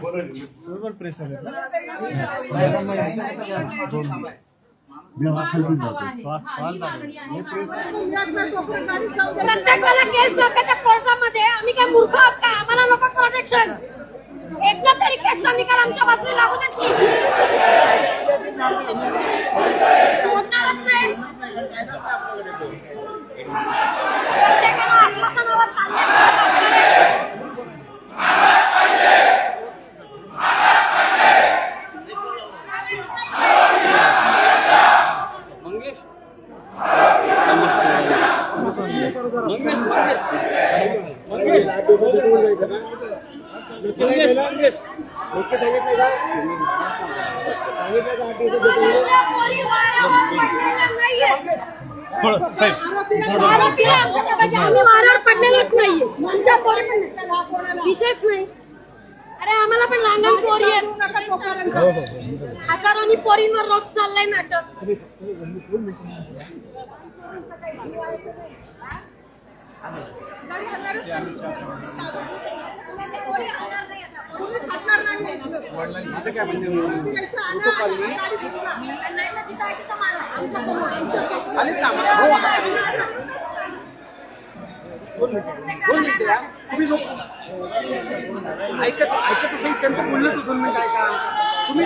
बरोबर प्रेस आहे प्रत्येकाला केस डोक्याच्या कोर्टामध्ये आम्ही काय मूर्ख आहोत का? आम्हाला नको प्रोटेक्शन. एकदा तरी केसचा निकाल आमच्या बाजूला लागू देत की सोडणारच नाही. प्रत्येकाला आश्वासनावर वारावर पडलेलंच नाहीये. विषयच नाही. अरे आम्हाला पण लहान लहान पोरी आहेत. हजारोनी पोरींवर रोज चाललाय नाटक. ऐकायचं सही त्यांचं बोललं तर 2 मिनिट ऐका तुम्ही